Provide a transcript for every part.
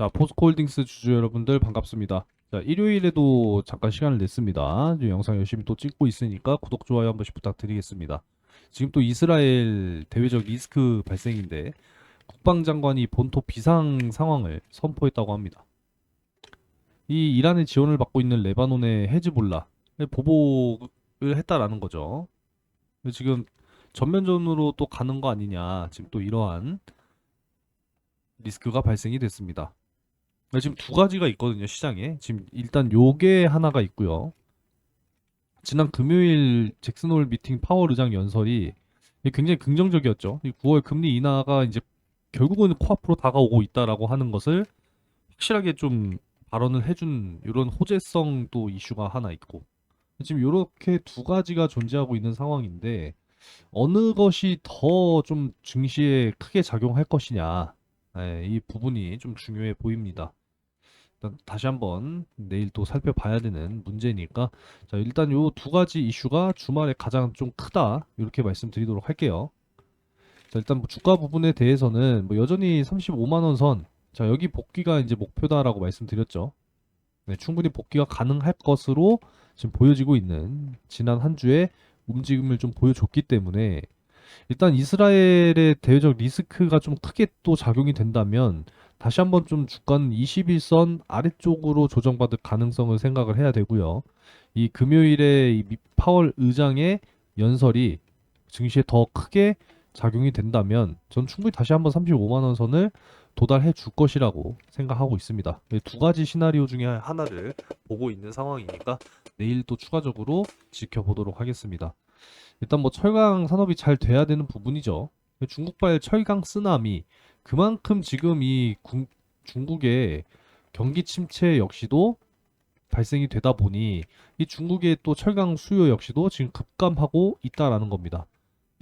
자, 포스코홀딩스 주주 여러분들 반갑습니다. 자, 일요일에도 잠깐 시간을 냈습니다. 지금 영상 열심히 또 찍고 있으니까 구독, 좋아요 한 번씩 부탁드리겠습니다. 지금 또 이스라엘 대외적 리스크 발생인데 국방장관이 본토 비상 상황을 선포했다고 합니다. 이 이란의 지원을 받고 있는 레바논의 헤즈볼라 보복을 했다라는 거죠. 지금 전면전으로 또 가는 거 아니냐. 지금 또 이러한 리스크가 발생이 됐습니다. 지금 두 가지가 있거든요, 시장에. 지금 일단 요게 하나가 있고요. 지난 금요일 잭슨홀 미팅 파월 의장 연설이 굉장히 긍정적이었죠. 이 9월 금리 인하가 이제 결국은 코앞으로 다가오고 있다라고 하는 것을 확실하게 좀 발언을 해준 이런 호재성 또 이슈가 하나 있고. 지금 요렇게 두 가지가 존재하고 있는 상황인데 어느 것이 더 좀 증시에 크게 작용할 것이냐. 이 부분이 좀 중요해 보입니다. 일단 다시 한번 내일 또 살펴봐야 되는 문제니까 자 일단 요 두 가지 이슈가 주말에 가장 좀 크다 이렇게 말씀드리도록 할게요. 자 일단 뭐 주가 부분에 대해서는 뭐 여전히 35만 원 선, 자 여기 복귀가 이제 목표다라고 말씀드렸죠. 네, 충분히 복귀가 가능할 것으로 지금 보여지고 있는 지난 한 주의 움직임을 좀 보여줬기 때문에 일단 이스라엘의 대외적 리스크가 좀 크게 또 작용이 된다면 다시 한번 좀 주가는 21선 아래쪽으로 조정받을 가능성을 생각을 해야 되고요. 이 금요일에 이 파월 의장의 연설이 증시에 더 크게 작용이 된다면 전 충분히 다시 한번 35만 원 선을 도달해 줄 것이라고 생각하고 있습니다. 두 가지 시나리오 중에 하나를 보고 있는 상황이니까 내일 또 추가적으로 지켜보도록 하겠습니다. 일단 뭐 철강 산업이 잘 돼야 되는 부분이죠. 중국발 철강 쓰나미 그만큼 지금 중국의 경기 침체 역시도 발생이 되다 보니 이 중국의 또 철강 수요 역시도 지금 급감하고 있다라는 겁니다.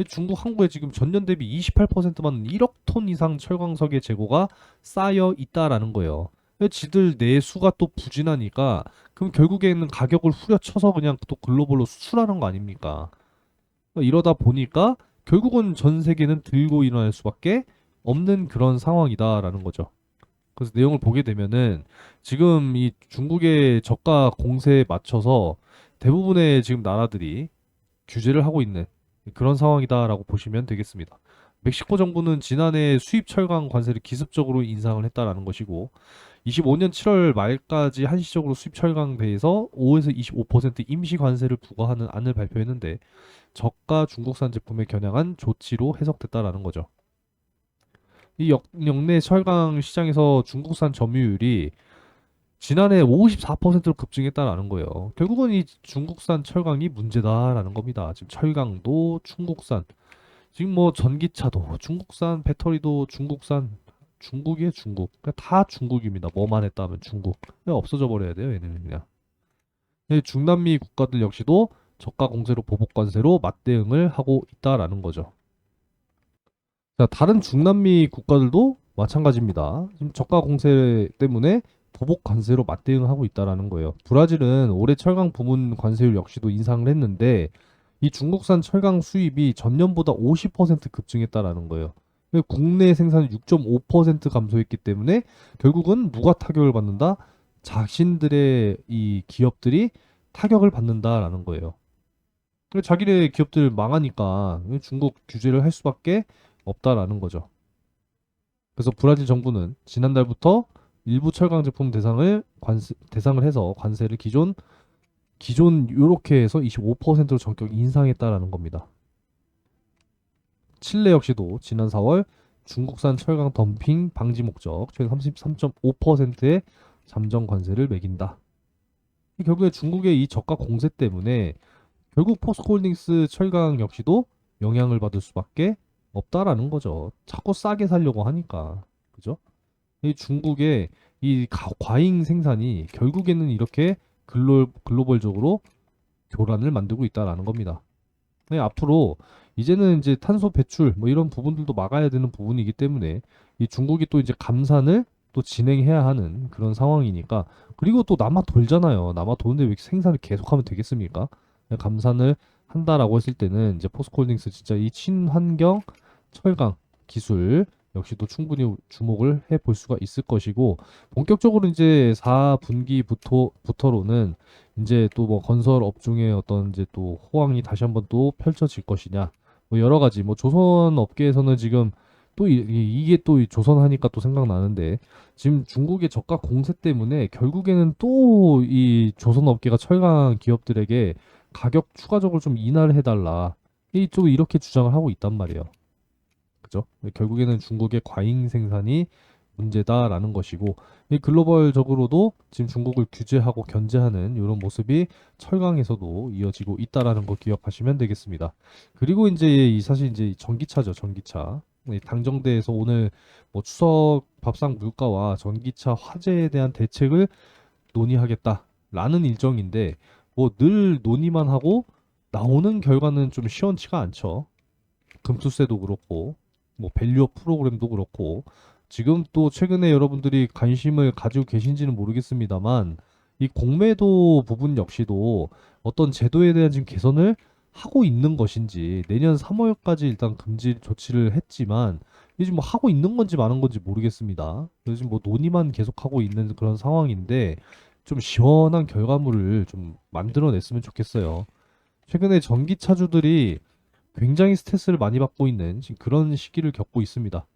중국 항구에 지금 전년 대비 28%만 1억 톤 이상 철광석의 재고가 쌓여 있다라는 거예요. 지들 내수가 또 부진하니까 그럼 결국에는 가격을 후려쳐서 그냥 또 글로벌로 수출하는 거 아닙니까? 이러다 보니까 결국은 전 세계는 들고 일어날 수밖에 없는 그런 상황이다라는 거죠. 그래서 내용을 보게 되면은 지금 이 중국의 저가 공세에 맞춰서 대부분의 지금 나라들이 규제를 하고 있는 그런 상황이다라고 보시면 되겠습니다. 멕시코 정부는 지난해 수입 철강 관세를 기습적으로 인상을 했다라는 것이고 25년 7월 말까지 한시적으로 수입 철강에 대해서 5에서 25% 임시 관세를 부과하는 안을 발표했는데 저가 중국산 제품에 겨냥한 조치로 해석됐다라는 거죠. 이 역내 철강 시장에서 중국산 점유율이 지난해 54%로 급증했다라는 거예요. 결국은 이 중국산 철강이 문제다라는 겁니다. 지금 철강도 중국산, 지금 뭐 전기차도 중국산, 배터리도 중국산, 중국이에요, 중국. 그냥 다 중국입니다. 뭐만 했다 하면 중국. 그냥 없어져 버려야 돼요, 얘네는 그냥. 중남미 국가들 역시도 저가 공세로 보복 관세로 맞대응을 하고 있다라는 거죠. 자, 다른 중남미 국가들도 마찬가지입니다. 지금 저가 공세 때문에 보복 관세로 맞대응하고 있다라는 거예요. 브라질은 올해 철강 부문 관세율 역시도 인상을 했는데 이 중국산 철강 수입이 전년보다 50% 급증했다라는 거예요. 국내 생산이 6.5% 감소했기 때문에 결국은 누가 타격을 받는다? 자신들의 이 기업들이 타격을 받는다라는 거예요. 자기네 기업들 망하니까 중국 규제를 할 수밖에 없다라는 거죠. 그래서 브라질 정부는 지난달부터 일부 철강 제품 대상을 해서 관세를 기존 요렇게 해서 25%로 전격 인상했다라는 겁니다. 칠레 역시도 지난 4월 중국산 철강 덤핑 방지 목적 최대 33.5%의 잠정 관세를 매긴다. 결국에 중국의 이 저가 공세 때문에 결국 포스코홀딩스 철강 역시도 영향을 받을 수밖에 없다라는 거죠. 자꾸 싸게 살려고 하니까. 그죠? 이 중국의 이 과잉 생산이 결국에는 이렇게 글로벌적으로 교란을 만들고 있다라는 겁니다. 네, 앞으로 이제는 이제 탄소 배출 뭐 이런 부분들도 막아야 되는 부분이기 때문에 이 중국이 또 이제 감산을 또 진행해야 하는 그런 상황이니까 그리고 또 남아 돌잖아요. 남아 도는데 왜 생산을 계속하면 되겠습니까? 감산을 한다라고 했을 때는 이제 포스코홀딩스 진짜 이 친환경 철강 기술 역시도 충분히 주목을 해볼 수가 있을 것이고, 본격적으로 이제 4분기부터로는 이제 또 뭐 건설 업종의 어떤 이제 또 호황이 다시 한번 또 펼쳐질 것이냐, 뭐 여러 가지 뭐 조선 업계에서는 지금 또 이게 또 이 조선 하니까 또 생각나는데, 지금 중국의 저가 공세 때문에 결국에는 또 이 조선 업계가 철강 기업들에게 가격 추가적으로 좀 인하를 해달라, 이 좀 이렇게 주장을 하고 있단 말이에요. 그죠? 결국에는 중국의 과잉 생산이 문제다라는 것이고, 이 글로벌적으로도 지금 중국을 규제하고 견제하는 이런 모습이 철강에서도 이어지고 있다라는 거 기억하시면 되겠습니다. 그리고 이제 이 사실 이제 전기차죠, 전기차. 이 당정대에서 오늘 뭐 추석 밥상 물가와 전기차 화재에 대한 대책을 논의하겠다라는 일정인데, 뭐 늘 논의만 하고 나오는 결과는 좀 시원치가 않죠. 금투세도 그렇고 뭐 밸류업 프로그램도 그렇고, 지금 또 최근에 여러분들이 관심을 가지고 계신지는 모르겠습니다만, 이 공매도 부분 역시도 어떤 제도에 대한 지금 개선을 하고 있는 것인지, 내년 3월까지 일단 금지 조치를 했지만 이게 지금 뭐 하고 있는 건지 마는 건지 모르겠습니다. 그래서 지금 뭐 논의만 계속하고 있는 그런 상황인데, 좀 시원한 결과물을 좀 만들어냈으면 좋겠어요. 최근에 전기차주들이 굉장히 스트레스를 많이 받고 있는 지금 그런 시기를 겪고 있습니다.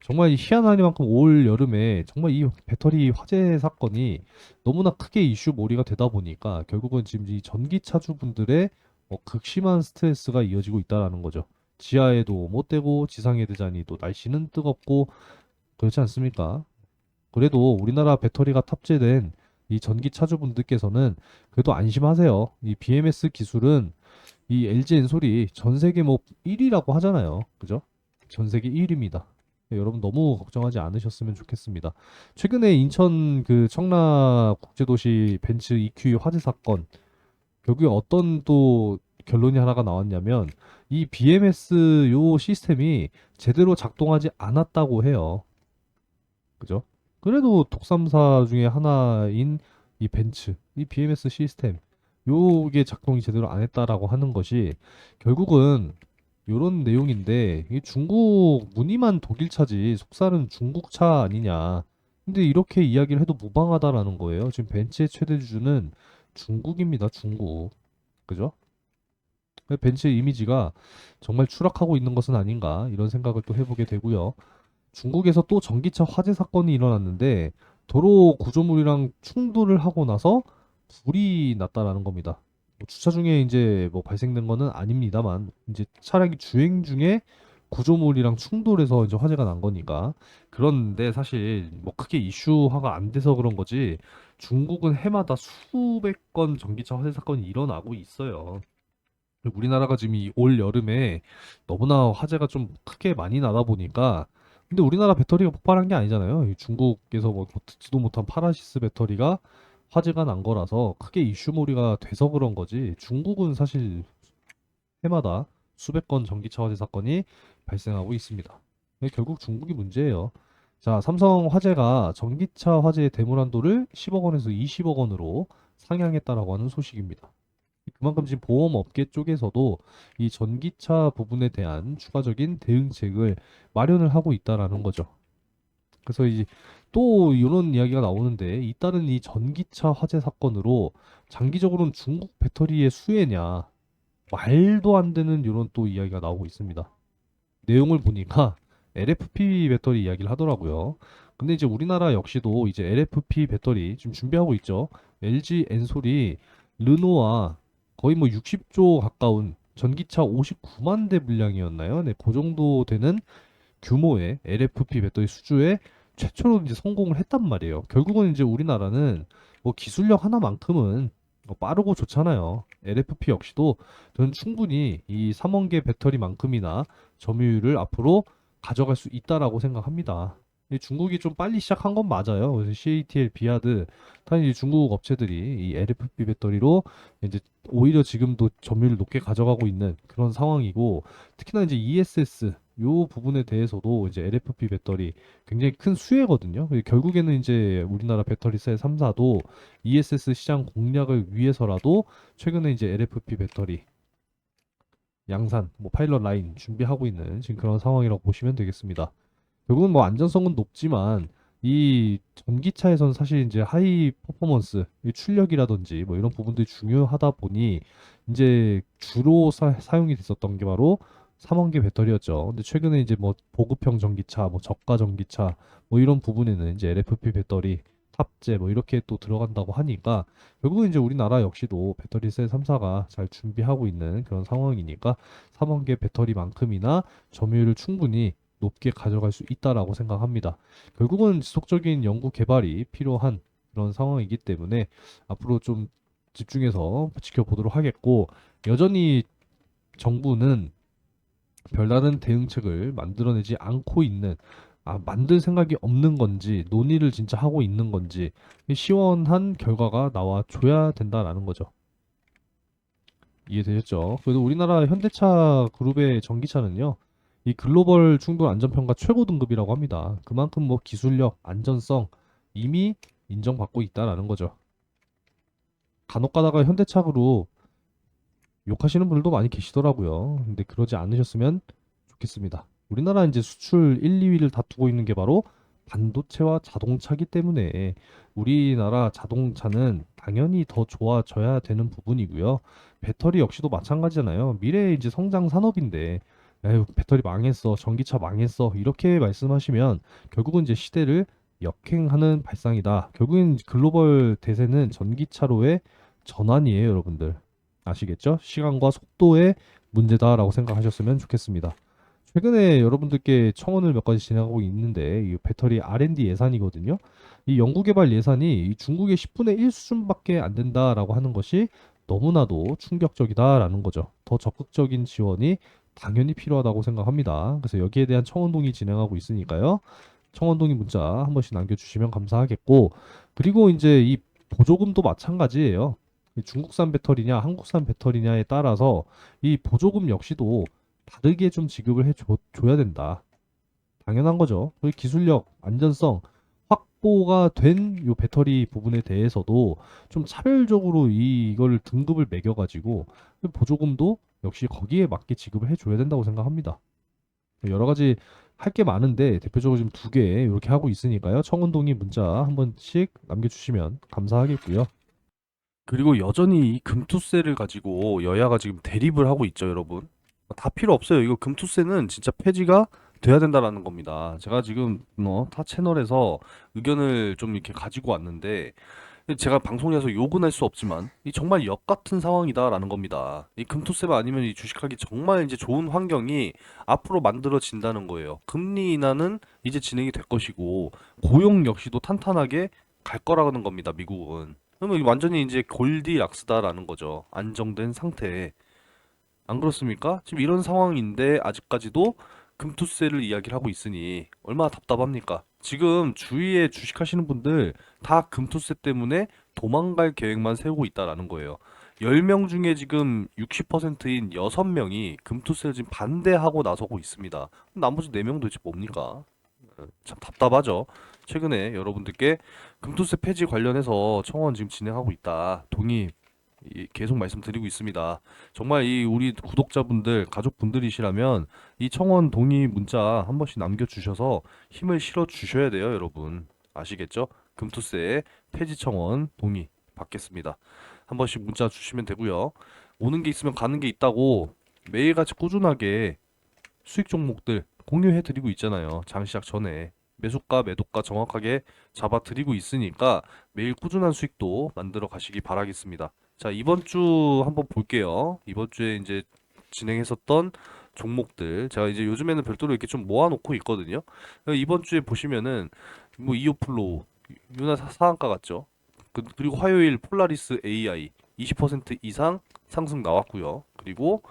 정말 희한하니만큼 올 여름에 정말 이 배터리 화재 사건이 너무나 크게 이슈몰이가 되다 보니까 결국은 지금 이 전기차주분들의 극심한 스트레스가 이어지고 있다라는 거죠. 지하에도 못 대고 지상에 대자니 또 날씨는 뜨겁고 그렇지 않습니까? 그래도 우리나라 배터리가 탑재된 이 전기차주분들께서는 그래도 안심하세요. 이 BMS 기술은 이 LG 엔솔이 전 세계 뭐 1위라고 하잖아요. 그죠? 전 세계 1위입니다. 여러분 너무 걱정하지 않으셨으면 좋겠습니다. 최근에 인천 그 청라 국제도시 벤츠 EQ 화재 사건, 결국에 어떤 또 결론이 하나가 나왔냐면, 이 BMS 요 시스템이 제대로 작동하지 않았다고 해요. 그죠? 그래도 독삼사 중에 하나인 이 벤츠, 이 BMS 시스템, 요게 작동이 제대로 안 했다라고 하는 것이 결국은 요런 내용인데, 이 중국 무늬만 독일차지 속살은 중국차 아니냐. 근데 이렇게 이야기를 해도 무방하다라는 거예요. 지금 벤츠의 최대 주주는 중국입니다, 중국. 그죠? 벤츠의 이미지가 정말 추락하고 있는 것은 아닌가, 이런 생각을 또 해보게 되고요. 중국에서 또 전기차 화재 사건이 일어났는데, 도로 구조물이랑 충돌을 하고 나서 불이 났다라는 겁니다. 뭐 주차 중에 이제 뭐 발생된 거는 아닙니다만, 이제 차량이 주행 중에 구조물이랑 충돌해서 이제 화재가 난 거니까. 그런데 사실 뭐 크게 이슈화가 안 돼서 그런 거지, 중국은 해마다 수백 건 전기차 화재 사건이 일어나고 있어요. 우리나라가 지금 이 올 여름에 너무나 화재가 좀 크게 많이 나다 보니까, 근데 우리나라 배터리가 폭발한 게 아니잖아요. 이 중국에서 뭐 듣지도 못한 파라시스 배터리가 화재가 난 거라서 크게 이슈몰이가 돼서 그런 거지, 중국은 사실 해마다 수백 건 전기차 화재 사건이 발생하고 있습니다. 결국 중국이 문제예요. 자, 삼성 화재가 전기차 화재의 대물한도를 10억 원에서 20억 원으로 상향했다라고 하는 소식입니다. 그만큼 지금 보험업계 쪽에서도 이 전기차 부분에 대한 추가적인 대응책을 마련을 하고 있다라는 거죠. 그래서 이제 또 이런 이야기가 나오는데, 잇따른 이 전기차 화재 사건으로 장기적으로는 중국 배터리의 수혜냐, 말도 안 되는 이런 또 이야기가 나오고 있습니다. 내용을 보니까 LFP 배터리 이야기를 하더라고요. 근데 이제 우리나라 역시도 이제 LFP 배터리 지금 준비하고 있죠. LG 엔솔이 르노와 거의 뭐 60조 가까운 전기차 59만 대 분량이었나요? 네, 그 정도 되는 규모의 LFP 배터리 수주에 최초로 이제 성공을 했단 말이에요. 결국은 이제 우리나라는 뭐 기술력 하나만큼은 뭐 빠르고 좋잖아요. LFP 역시도 저는 충분히 이 3원계 배터리만큼이나 점유율을 앞으로 가져갈 수 있다라고 생각합니다. 이 중국이 좀 빨리 시작한 건 맞아요. 그래서 CATL, 비아드, 다른 이 중국 업체들이 이 LFP 배터리로 이제 오히려 지금도 점유율 높게 가져가고 있는 그런 상황이고, 특히나 이제 ESS 요 부분에 대해서도 이제 LFP 배터리 굉장히 큰 수혜거든요. 결국에는 이제 우리나라 배터리사 3사도 ESS 시장 공략을 위해서라도 최근에 이제 LFP 배터리 양산, 뭐 파일럿 라인 준비하고 있는 지금 그런 상황이라고 보시면 되겠습니다. 결국은 뭐 안전성은 높지만 이 전기차에선 사실 이제 하이 퍼포먼스, 이 출력이라든지 뭐 이런 부분들이 중요하다 보니 이제 주로 사용이 됐었던 게 바로 3원계 배터리였죠. 근데 최근에 이제 뭐 보급형 전기차, 뭐 저가 전기차 뭐 이런 부분에는 이제 LFP 배터리 탑재 뭐 이렇게 또 들어간다고 하니까 결국은 이제 우리나라 역시도 배터리 셀 3사가 잘 준비하고 있는 그런 상황이니까 3원계 배터리만큼이나 점유율을 충분히 높게 가져갈 수 있다라고 생각합니다. 결국은 지속적인 연구 개발이 필요한 그런 상황이기 때문에 앞으로 좀 집중해서 지켜보도록 하겠고, 여전히 정부는 별다른 대응책을 만들어내지 않고 있는, 만들 생각이 없는 건지 논의를 진짜 하고 있는 건지 시원한 결과가 나와줘야 된다라는 거죠. 이해되셨죠? 그래도 우리나라 현대차 그룹의 전기차는요, 이 글로벌 충돌 안전평가 최고 등급이라고 합니다. 그만큼 뭐 기술력, 안전성 이미 인정받고 있다라는 거죠. 간혹 가다가 현대차 그룹 욕하시는 분들도 많이 계시더라고요. 근데 그러지 않으셨으면 좋겠습니다. 우리나라 이제 수출 1, 2위를 다투고 있는 게 바로 반도체와 자동차기 때문에 우리나라 자동차는 당연히 더 좋아져야 되는 부분이고요. 배터리 역시도 마찬가지잖아요. 미래의 이제 성장 산업인데, 에휴, 배터리 망했어, 전기차 망했어, 이렇게 말씀하시면 결국은 이제 시대를 역행하는 발상이다. 결국엔 글로벌 대세는 전기차로의 전환이에요, 여러분들. 아시겠죠? 시간과 속도의 문제다라고 생각하셨으면 좋겠습니다. 최근에 여러분들께 청원을 몇 가지 진행하고 있는데, 이 배터리 R&D 예산이거든요. 이 연구개발 예산이 이 중국의 10분의 1 수준밖에 안 된다라고 하는 것이 너무나도 충격적이다라는 거죠. 더 적극적인 지원이 당연히 필요하다고 생각합니다. 그래서 여기에 대한 청원 동의 진행하고 있으니까요. 청원 동의 문자 한 번씩 남겨주시면 감사하겠고, 그리고 이제 이 보조금도 마찬가지예요. 이 중국산 배터리냐 한국산 배터리냐에 따라서 이 보조금 역시도 다르게 좀 지급을 줘야 된다. 당연한 거죠. 그리고 기술력, 안전성 확보가 된 요 배터리 부분에 대해서도 좀 차별적으로 이걸 등급을 매겨가지고 보조금도 역시 거기에 맞게 지급을 해줘야 된다고 생각합니다. 여러 가지 할 게 많은데 대표적으로 지금 두 개 이렇게 하고 있으니까요. 청원 동의 문자 한 번씩 남겨주시면 감사하겠고요. 그리고 여전히 이 금투세를 가지고 여야가 지금 대립을 하고 있죠, 여러분. 다 필요 없어요. 이거 금투세는 진짜 폐지가 돼야 된다라는 겁니다. 제가 지금 타 채널에서 의견을 좀 이렇게 가지고 왔는데, 제가 방송에서 욕은 할 수 없지만 이 정말 역 같은 상황이다라는 겁니다. 이 금투세가 아니면 이 주식하기 정말 이제 좋은 환경이 앞으로 만들어진다는 거예요. 금리 인하는 이제 진행이 될 것이고 고용 역시도 탄탄하게 갈 거라는 겁니다. 미국은. 그러면 완전히 이제 골디락스다라는 거죠. 안정된 상태. 안 그렇습니까? 지금 이런 상황인데 아직까지도 금투세를 이야기를 하고 있으니 얼마나 답답합니까? 지금 주위에 주식하시는 분들 다 금투세 때문에 도망갈 계획만 세우고 있다라는 거예요. 10명 중에 지금 60%인 6명이 금투세를 지금 반대하고 나서고 있습니다. 나머지 4명 도대체 뭡니까? 참 답답하죠. 최근에 여러분들께 금투세 폐지 관련해서 청원 지금 진행하고 있다. 동의 계속 말씀드리고 있습니다. 정말 이 우리 구독자분들, 가족분들이시라면 이 청원 동의 문자 한 번씩 남겨주셔서 힘을 실어 주셔야 돼요, 여러분. 아시겠죠? 금투세 폐지 청원 동의 받겠습니다. 한 번씩 문자 주시면 되고요. 오는 게 있으면 가는 게 있다고 매일같이 꾸준하게 수익 종목들 공유해 드리고 있잖아요. 장 시작 전에. 매수가, 매도가 정확하게 잡아 드리고 있으니까 매일 꾸준한 수익도 만들어 가시기 바라겠습니다. 자, 이번 주 한번 볼게요. 이번 주에 이제 진행했었던 종목들. 제가 이제 요즘에는 별도로 이렇게 좀 모아놓고 있거든요. 이번 주에 보시면은 뭐 이오플로우, 유나 상한가 같죠? 그리고 화요일 폴라리스 AI 20% 이상 상승 나왔고요. 그리고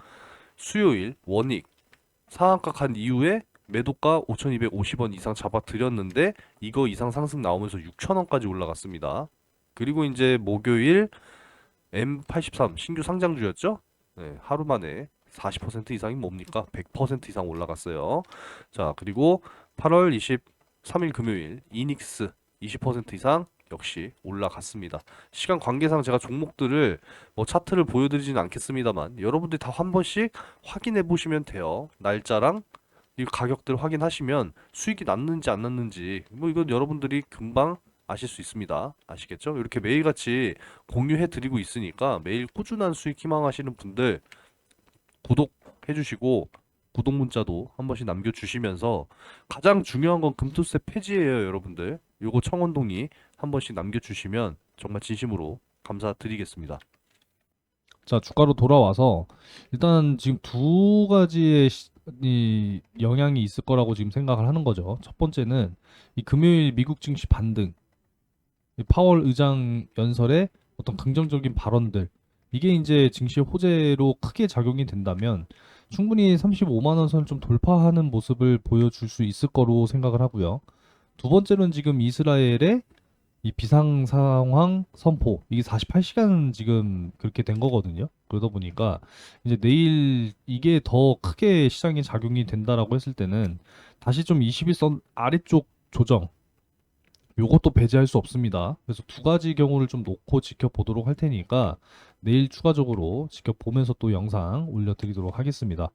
수요일 원익 상한가 간 이후에 매도가 5,250원 이상 잡아드렸는데 이거 이상 상승 나오면서 6,000원까지 올라갔습니다. 그리고 이제 목요일 M83 신규 상장주였죠? 네, 하루 만에 40% 이상이 뭡니까? 100% 이상 올라갔어요. 자, 그리고 8월 23일 금요일 이닉스 20% 이상 역시 올라갔습니다. 시간 관계상 제가 종목들을 뭐 차트를 보여드리진 않겠습니다만 여러분들이 다 한 번씩 확인해 보시면 돼요. 날짜랑 이 가격들 확인하시면 수익이 났는지 안 났는지 뭐 이건 여러분들이 금방 아실 수 있습니다. 아시겠죠? 이렇게 매일같이 공유해 드리고 있으니까 매일 꾸준한 수익 희망하시는 분들 구독해 주시고 구독 문자도 한 번씩 남겨주시면서 가장 중요한 건 금투세 폐지예요, 여러분들. 요거 청원동의 한 번씩 남겨주시면 정말 진심으로 감사드리겠습니다. 자, 주가로 돌아와서 일단 지금 두 가지의 이 영향이 있을 거라고 지금 생각을 하는 거죠. 첫 번째는 이 금요일 미국 증시 반등, 이 파월 의장 연설의 어떤 긍정적인 발언들, 이게 이제 증시 호재로 크게 작용이 된다면 충분히 35만 원 선을 좀 돌파하는 모습을 보여줄 수 있을 거로 생각을 하고요. 두 번째는 지금 이스라엘의 이 비상 상황 선포, 이게 48시간 지금 그렇게 된 거거든요. 그러다 보니까 이제 내일 이게 더 크게 시장에 작용이 된다라고 했을 때는 다시 좀 21선 아래쪽 조정, 요것도 배제할 수 없습니다. 그래서 두 가지 경우를 좀 놓고 지켜보도록 할 테니까 내일 추가적으로 지켜보면서 또 영상 올려드리도록 하겠습니다.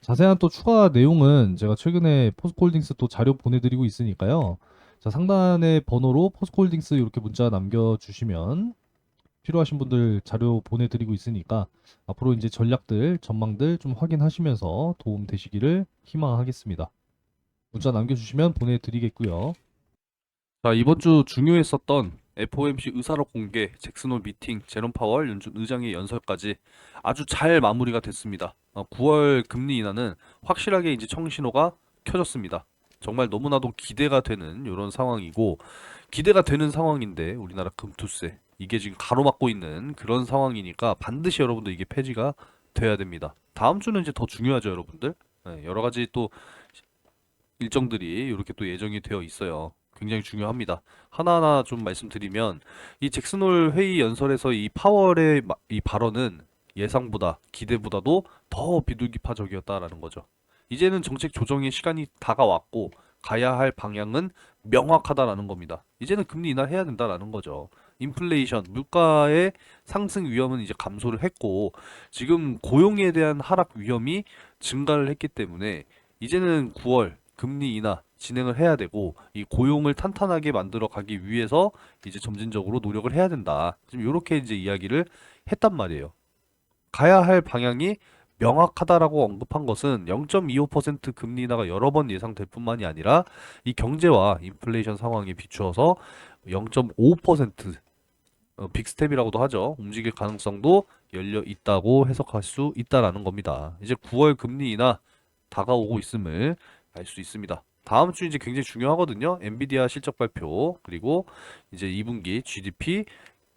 자세한 또 추가 내용은 제가 최근에 포스코홀딩스 또 자료 보내드리고 있으니까요. 자, 상단의 번호로 포스코홀딩스 이렇게 문자 남겨주시면 필요하신 분들 자료 보내드리고 있으니까 앞으로 이제 전략들, 전망들 좀 확인하시면서 도움 되시기를 희망하겠습니다. 문자 남겨주시면 보내드리겠고요. 자, 이번 주 중요했었던 FOMC 의사록 공개, 잭슨홀 미팅, 제롬 파월 연준 의장의 연설까지 아주 잘 마무리가 됐습니다. 9월 금리 인하는 확실하게 이제 청신호가 켜졌습니다. 정말 너무나도 기대가 되는 이런 상황이고 기대가 되는 상황인데 우리나라 금투세 이게 지금 가로막고 있는 그런 상황이니까 반드시 여러분들 이게 폐지가 돼야 됩니다. 다음 주는 이제 더 중요하죠, 여러분들. 네, 여러 가지 또 일정들이 이렇게 또 예정이 되어 있어요. 굉장히 중요합니다. 하나하나 좀 말씀드리면 이 잭슨홀 회의 연설에서 이 파월의 이 발언은 예상보다 기대보다도 더 비둘기파적이었다라는 거죠. 이제는 정책 조정의 시간이 다가왔고 가야 할 방향은 명확하다라는 겁니다. 이제는 금리 인하해야 된다라는 거죠. 인플레이션, 물가의 상승 위험은 이제 감소를 했고 지금 고용에 대한 하락 위험이 증가를 했기 때문에 이제는 9월 금리 인하 진행을 해야 되고 이 고용을 탄탄하게 만들어 가기 위해서 이제 점진적으로 노력을 해야 된다. 지금 이렇게 이제 이야기를 했단 말이에요. 가야 할 방향이 명확하다라고 언급한 것은 0.25% 금리 인하가 여러 번 예상될 뿐만이 아니라 이 경제와 인플레이션 상황에 비추어서 0.5% 빅스텝이라고도 하죠. 움직일 가능성도 열려 있다고 해석할 수 있다라는 겁니다. 이제 9월 금리 인하 다가오고 있음을 알 수 있습니다. 다음 주 이제 굉장히 중요하거든요. 엔비디아 실적 발표, 그리고 이제 2분기 GDP,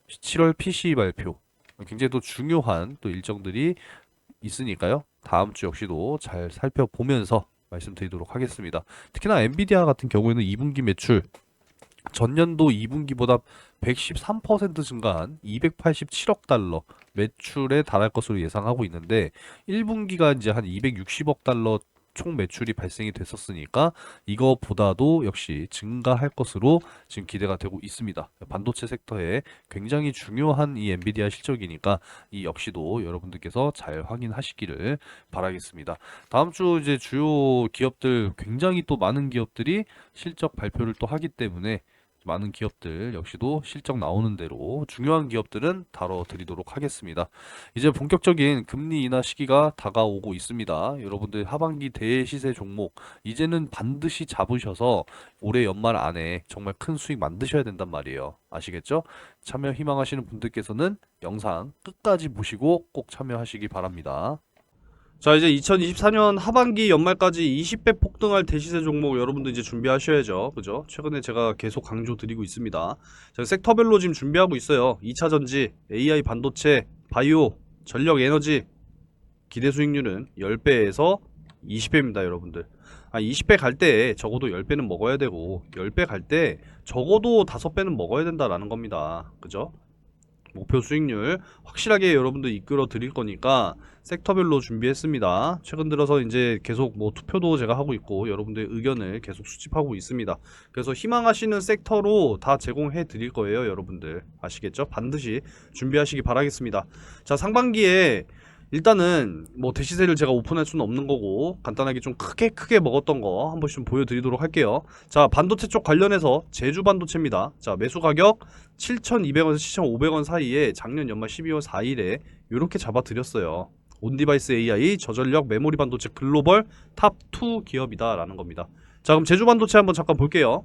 7월 PCE 발표. 굉장히 또 중요한 또 일정들이 있으니까요. 다음 주 역시도 잘 살펴보면서 말씀드리도록 하겠습니다. 특히나 엔비디아 같은 경우에는 2분기 매출 전년도 2분기보다 113% 증가한 287억 달러 매출에 달할 것으로 예상하고 있는데 1분기가 이제 한 260억 달러 총 매출이 발생이 됐었으니까 이거보다도 역시 증가할 것으로 지금 기대가 되고 있습니다. 반도체 섹터에 굉장히 중요한 이 엔비디아 실적이니까 이 역시도 여러분들께서 잘 확인하시기를 바라겠습니다. 다음 주 이제 주요 기업들 굉장히 또 많은 기업들이 실적 발표를 또 하기 때문에 많은 기업들 역시도 실적 나오는 대로 중요한 기업들은 다뤄드리도록 하겠습니다. 이제 본격적인 금리 인하 시기가 다가오고 있습니다. 여러분들 하반기 대시세 종목 이제는 반드시 잡으셔서 올해 연말 안에 정말 큰 수익 만드셔야 된단 말이에요. 아시겠죠? 참여 희망하시는 분들께서는 영상 끝까지 보시고 꼭 참여하시기 바랍니다. 자, 이제 2024년 하반기 연말까지 20배 폭등할 대시세 종목 여러분들 이제 준비하셔야죠. 그죠? 최근에 제가 계속 강조 드리고 있습니다. 제가 섹터별로 지금 준비하고 있어요. 2차 전지, AI 반도체, 바이오, 전력 에너지 기대 수익률은 10배에서 20배입니다, 여러분들. 20배 갈 때 적어도 10배는 먹어야 되고 10배 갈 때 적어도 5배는 먹어야 된다라는 겁니다. 그죠? 목표 수익률 확실하게 여러분들 이끌어 드릴 거니까 섹터별로 준비했습니다. 최근 들어서 이제 계속 뭐 투표도 제가 하고 있고 여러분들의 의견을 계속 수집하고 있습니다. 그래서 희망하시는 섹터로 다 제공해 드릴 거예요, 여러분들. 아시겠죠? 반드시 준비하시기 바라겠습니다. 자, 상반기에 일단은 뭐 대시세를 제가 오픈할 수는 없는 거고 간단하게 좀 크게 먹었던 거 한 번씩 좀 보여드리도록 할게요. 자, 반도체 쪽 관련해서 제주 반도체입니다. 자, 매수 가격 7,200원에서 7,500원 사이에 작년 연말 12월 4일에 요렇게 잡아드렸어요. 온디바이스 AI 저전력 메모리 반도체 글로벌 탑2 기업이다 라는 겁니다. 자, 그럼 제주 반도체 한번 잠깐 볼게요.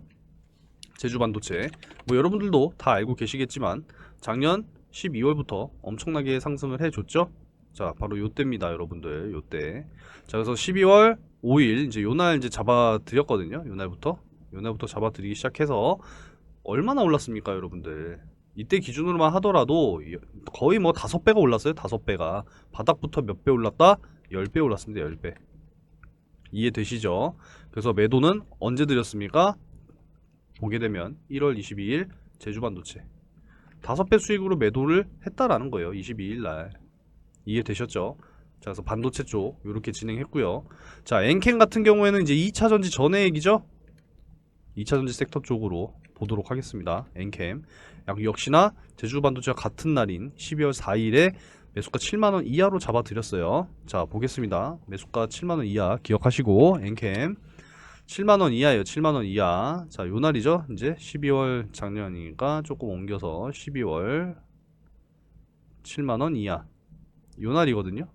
제주 반도체 뭐 여러분들도 다 알고 계시겠지만 작년 12월부터 엄청나게 상승을 해줬죠. 자, 바로 요때입니다 여러분들, 요때. 자, 그래서 12월 5일 이제 요날 이제 잡아드렸거든요. 요날부터 잡아드리기 시작해서 얼마나 올랐습니까 여러분들. 이때 기준으로만 하더라도 거의 뭐 5배가 올랐어요. 5배가. 바닥부터 몇 배 올랐다? 10배 올랐습니다. 10배. 이해되시죠? 그래서 매도는 언제 드렸습니까? 보게 되면 1월 22일 제주반도체 5배 수익으로 매도를 했다라는 거예요. 22일 날. 이해되셨죠? 자, 그래서 반도체 쪽 이렇게 진행했고요. 자, 엔캠 같은 경우에는 이제 2차전지 전의 얘기죠. 2차전지 섹터 쪽으로 보도록 하겠습니다. 엔캠 역시나 제주반도체와 같은 날인 12월 4일에 매수가 7만원 이하로 잡아드렸어요. 자, 보겠습니다. 매수가 7만원 이하 기억하시고, 엔캠 7만원 이하예요. 7만원 이하. 자, 요날이죠. 이제 12월 작년이니까 조금 옮겨서 12월 7만원 이하 요날이거든요.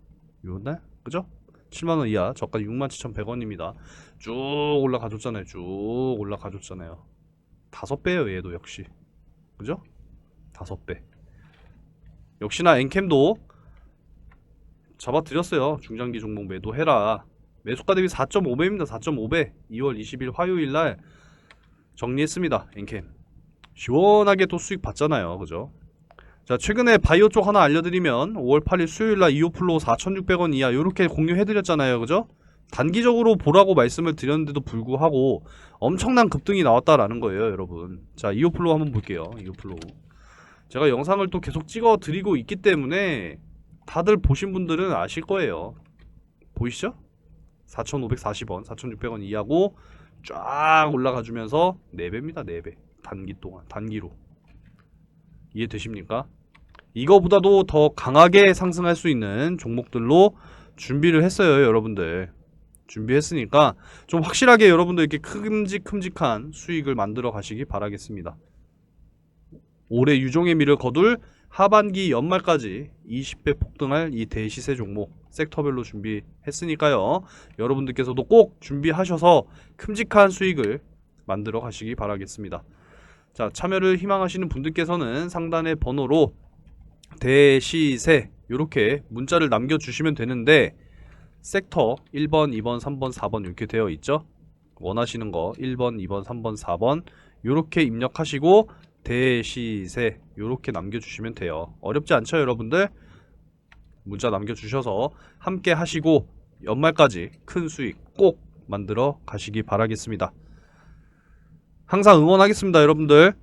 요날? 그죠? 7만원 이하 저가 67,100원입니다. 쭉 올라가줬잖아요. 쭉 올라가줬잖아요. 5배예요 얘도 역시. 그죠? 5배. 역시나 엔캠도 잡아드렸어요. 중장기 종목 매도해라. 매수가 대비 4.5배입니다. 4.5배. 2월 20일 화요일날 정리했습니다. 엔캠 시원하게 또 수익 봤잖아요. 그죠? 자, 최근에 바이오 쪽 하나 알려드리면 5월 8일 수요일날 이오플로 4,600원 이하 요렇게 공유해드렸잖아요. 그죠? 단기적으로 보라고 말씀을 드렸는데도 불구하고 엄청난 급등이 나왔다라는 거예요 여러분. 자, 이오플로 한번 볼게요. 이오플로 제가 영상을 또 계속 찍어 드리고 있기 때문에 다들 보신 분들은 아실 거예요. 보이시죠? 4,540원 4,600원 이하고 쫙 올라가 주면서 4배입니다. 4배. 단기 동안 단기로. 이해되십니까? 이거보다도 더 강하게 상승할 수 있는 종목들로 준비를 했어요 여러분들. 준비했으니까 좀 확실하게 여러분들 이렇게 큼직큼직한 수익을 만들어 가시기 바라겠습니다. 올해 유종의 미를 거둘 하반기 연말까지 20배 폭등할 이 대시세 종목 섹터별로 준비했으니까요. 여러분들께서도 꼭 준비하셔서 큼직한 수익을 만들어 가시기 바라겠습니다. 자, 참여를 희망하시는 분들께서는 상단의 번호로 대시세 요렇게 문자를 남겨주시면 되는데 섹터 1번, 2번, 3번, 4번 이렇게 되어 있죠. 원하시는 거 1번, 2번, 3번, 4번 요렇게 입력하시고 대시세 요렇게 남겨주시면 돼요. 어렵지 않죠 여러분들? 문자 남겨주셔서 함께 하시고 연말까지 큰 수익 꼭 만들어 가시기 바라겠습니다. 항상 응원하겠습니다 여러분들.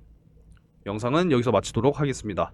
영상은 여기서 마치도록 하겠습니다.